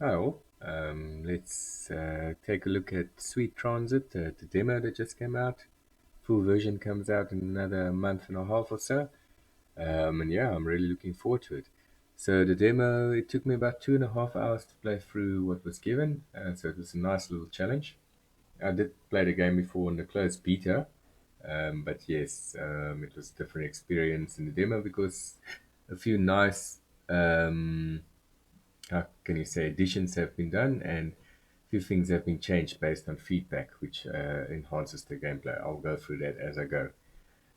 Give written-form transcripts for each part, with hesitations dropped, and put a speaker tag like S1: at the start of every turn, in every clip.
S1: Oh, let's take a look at Sweet Transit, the demo that just came out. Full version comes out in another month and a half or so. And yeah, I'm really looking forward to it. So the demo, it took me about 2.5 hours to play through what was given. So it was a nice little challenge. I did play the game before in the closed beta, but yes, it was a different experience in the demo because a few nice how can you say, additions have been done and a few things have been changed based on feedback, which enhances the gameplay. I'll go through that as I go.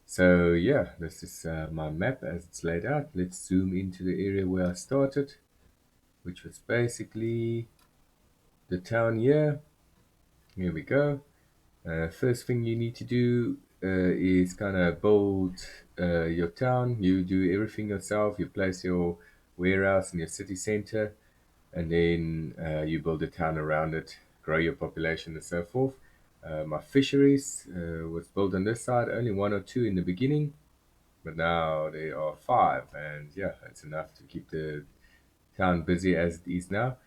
S1: So yeah, this is my map as it's laid out. Let's zoom into the area where I started, which was basically the town here. Here we go. First thing you need to do is kind of build your town. You do everything yourself. You place your warehouse in your city center, and then you build a town around it, grow your population, and so forth. My fisheries was built on this side, only one or two in the beginning, but now there are five, and yeah, it's enough to keep the town busy as it is now.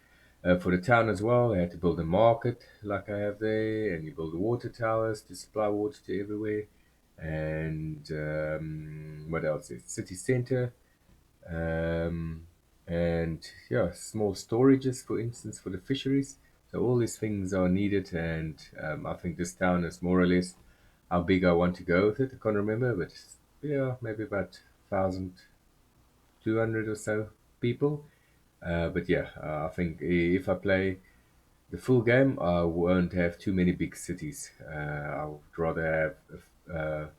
S1: For the town as well, I had to build a market like I have there, and you build the water towers to supply water to everywhere. And what else? Is city center, um, and yeah, small storages, for instance, for the fisheries. So all these things are needed, and I think this town is more or less how big I want to go with it. I can't remember, but yeah, maybe about 1,200 or so people. But yeah, I think if I play the full game, I won't have too many big cities. I would rather have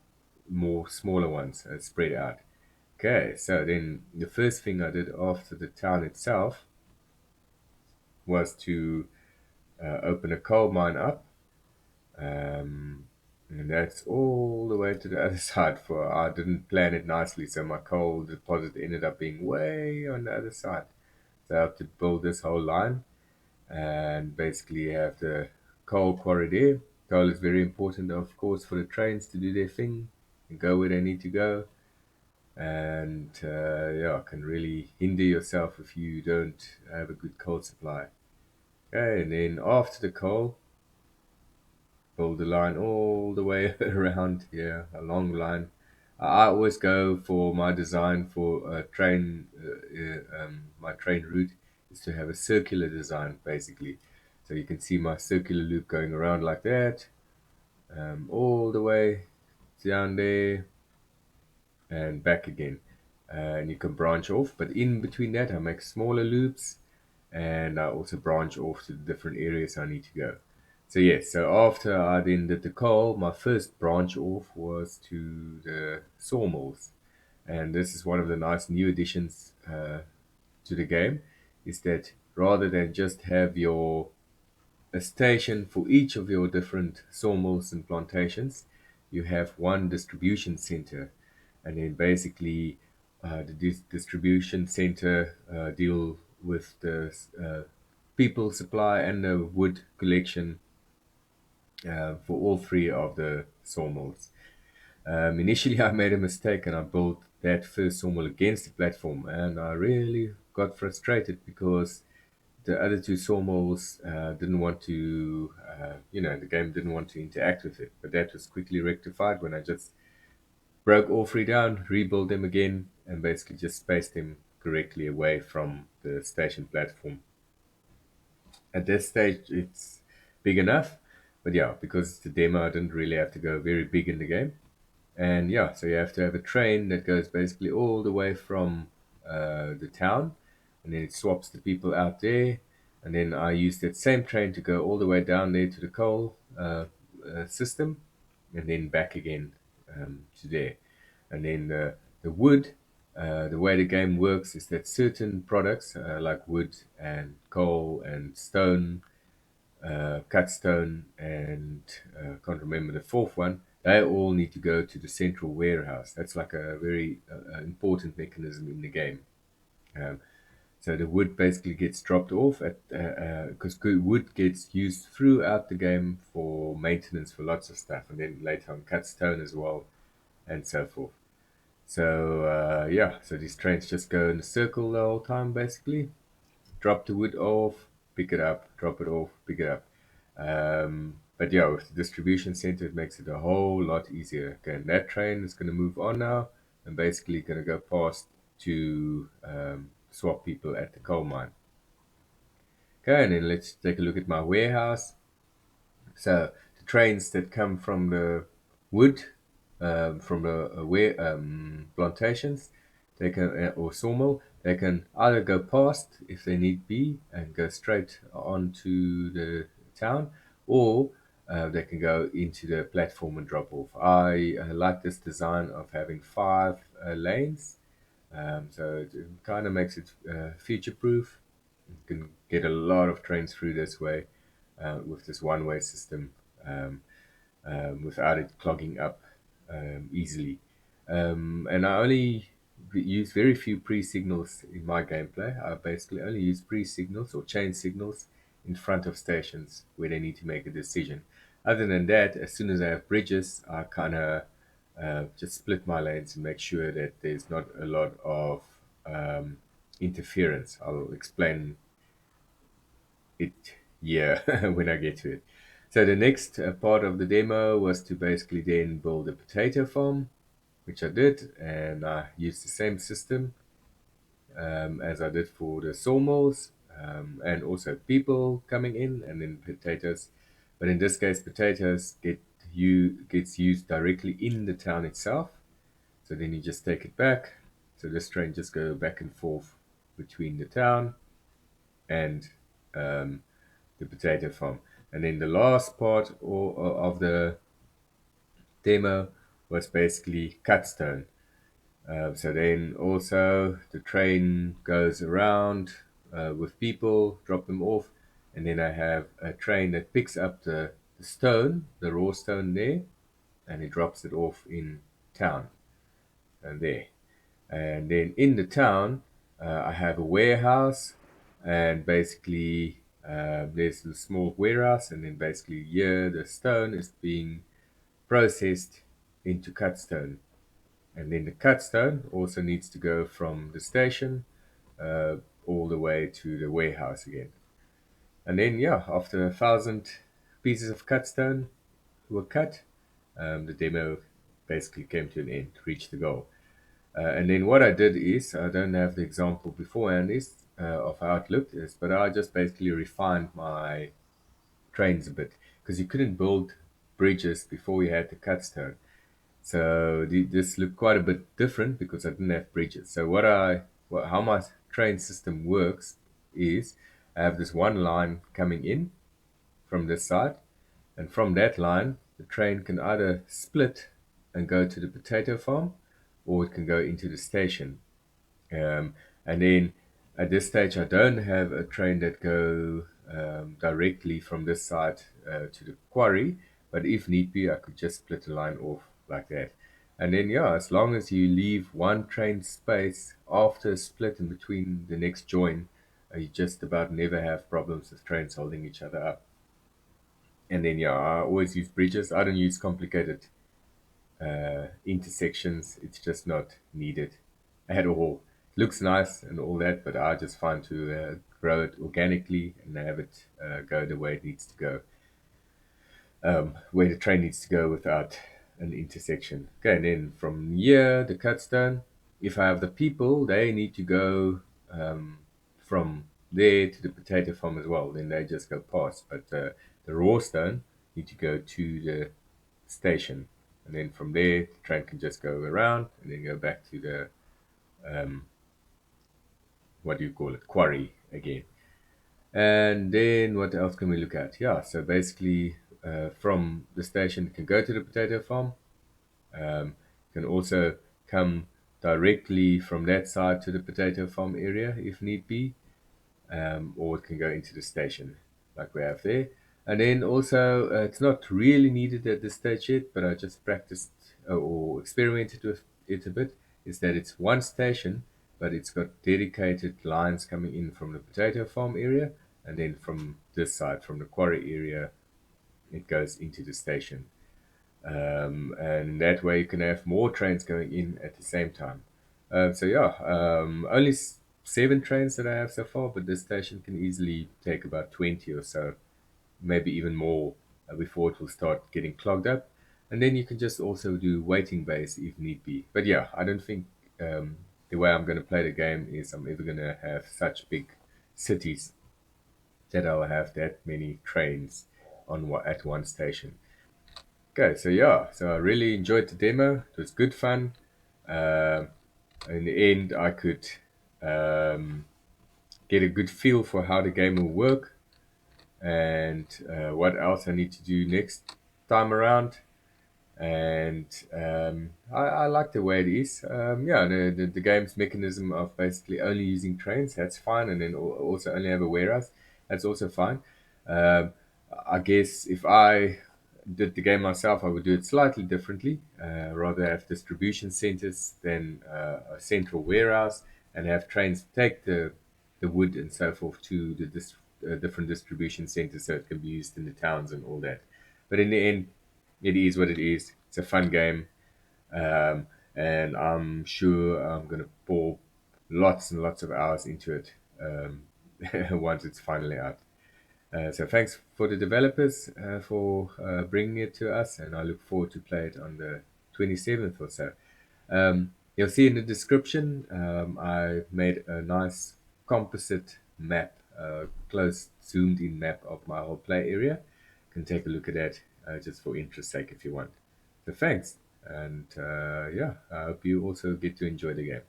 S1: more smaller ones spread out. Okay, so then the first thing I did after the town itself was to open a coal mine up, um, and that's all the way to the other side. For I didn't plan it nicely, so my coal deposit ended up being way on the other side. So I have to build this whole line and basically have the coal quarry there. Coal is very important, of course, for the trains to do their thing and go where they need to go. And yeah, can really hinder yourself if you don't have a good coal supply. Okay, and then after the coal, build the line all the way around. Yeah, a long line. I always go for my design for a train. My train route is to have a circular design, basically. So you can see my circular loop going around like that, all the way down there and back again. And you can branch off, but in between that, I make smaller loops, and I also branch off to the different areas I need to go. So yes, so after I then did the coal, my first branch off was to the sawmills, and this is one of the nice new additions to the game, is that rather than just have your a station for each of your different sawmills and plantations, you have one distribution center, and then basically the distribution center deal with the people supply and the wood collection for all three of the sawmills. Initially, I made a mistake and I built that first sawmill against the platform, and I really got frustrated because the other two sawmills didn't want to, the game didn't want to interact with it. But that was quickly rectified when I just broke all three down, rebuilt them again, and basically just spaced them correctly away from the station platform. At this stage, it's big enough, but yeah, because it's the demo, I didn't really have to go very big in the game. And yeah, so you have to have a train that goes basically all the way from the town, and then it swaps the people out there. And then I use that same train to go all the way down there to the coal system, and then back again to there. And then the wood, the way the game works is that certain products like wood and coal and stone, cut stone, and can't remember the fourth one. They all need to go to the central warehouse. That's like a very important mechanism in the game. Um, so the wood basically gets dropped off at because wood gets used throughout the game for maintenance for lots of stuff, and then later on cut stone as well, and so forth. So yeah, so these trains just go in a circle the whole time, basically. Drop the wood off, pick it up, drop it off, pick it up. But yeah, with the distribution center, it makes it a whole lot easier. Okay, and that train is going to move on now and basically going to go past to swap people at the coal mine. Okay, and then let's take a look at my warehouse. So the trains that come from the wood, from the plantations, they can or sawmill, they can either go past if they need be and go straight onto the town, or they can go into the platform and drop off. I like this design of having five lanes, so it kind of makes it future proof. You can get a lot of trains through this way with this one-way system without it clogging up easily. And I only use very few pre-signals in my gameplay. I basically only use pre-signals or chain signals in front of stations where they need to make a decision. Other than that, as soon as I have bridges, I kind of just split my lanes and make sure that there's not a lot of interference. I'll explain it when I get to it. So the next part of the demo was to basically then build a potato farm, which I did, and I used the same system as I did for the sawmills, and also people coming in and then potatoes. But in this case, potatoes gets used directly in the town itself. So then you just take it back. So this train just go back and forth between the town and um, the potato farm. And then the last part of the demo was basically cut stone. So then also the train goes around with people, drop them off, and then I have a train that picks up the stone, the raw stone there, and it drops it off in town and there. And then in the town, I have a warehouse, and basically there's a small warehouse, and then basically here the stone is being processed into cut stone. And then the cut stone also needs to go from the station uh, all the way to the warehouse again. And then, yeah, after 1,000 pieces of cut stone were cut, the demo basically came to an end, reached the goal. And then what I did is, I don't have the example beforehand of how it looked, but I just basically refined my trains a bit because you couldn't build bridges before you had the cut stone. So this looked quite a bit different because I didn't have bridges. So how my train system works is I have this one line coming in from this side, and from that line, the train can either split and go to the potato farm, or it can go into the station. And then at this stage, I don't have a train that go directly from this side to the quarry, but if need be, I could just split the line off like that. And then, yeah, as long as you leave one train space after a split in between the next join, you just about never have problems with trains holding each other up. And then, yeah, I always use bridges. I don't use complicated intersections. It's just not needed at all. It looks nice and all that, but I just find to grow it organically and have it go the way it needs to go, where the train needs to go without an intersection. Okay, and then from here, the cut stone. If I have the people, they need to go from there to the potato farm as well. Then they just go past. But the raw stone need to go to the station, and then from there, the train can just go around and then go back to the what do you call it, quarry again. And then what else can we look at? Yeah, so basically, from the station, you can go to the potato farm. You can also come directly from that side to the potato farm area if need be, or it can go into the station like we have there. And then also, it's not really needed at this stage yet, but I just practiced or experimented with it a bit. Is that it's one station, but it's got dedicated lines coming in from the potato farm area, and then from this side, from the quarry area, it goes into the station. And that way you can have more trains going in at the same time. So yeah, only 7 trains that I have so far, but this station can easily take about 20 or so, maybe even more, before it will start getting clogged up. And then you can just also do waiting bays if need be. But yeah, I don't think the way I'm going to play the game is I'm ever going to have such big cities that I'll have that many trains at one station. Okay, so yeah, so I really enjoyed the demo. It was good fun. Um in the end, I could um, get a good feel for how the game will work and what else I need to do next time around. And I like the way it is. Yeah, the game's mechanism of basically only using trains, that's fine, and then also only have a warehouse, that's also fine. Um, I guess if I did the game myself, I would do it slightly differently. Rather have distribution centers than a central warehouse, and have trains take the wood and so forth to the different distribution centers so it can be used in the towns and all that. But in the end, it is what it is. It's a fun game, um, and I'm sure I'm gonna pour lots and lots of hours into it um, once it's finally out. So thanks for the developers for bringing it to us, and I look forward to play it on the 27th or so. You'll see in the description, I made a nice composite map, close zoomed in map of my whole play area. You can take a look at that just for interest sake if you want. So thanks, and yeah, I hope you also get to enjoy the game.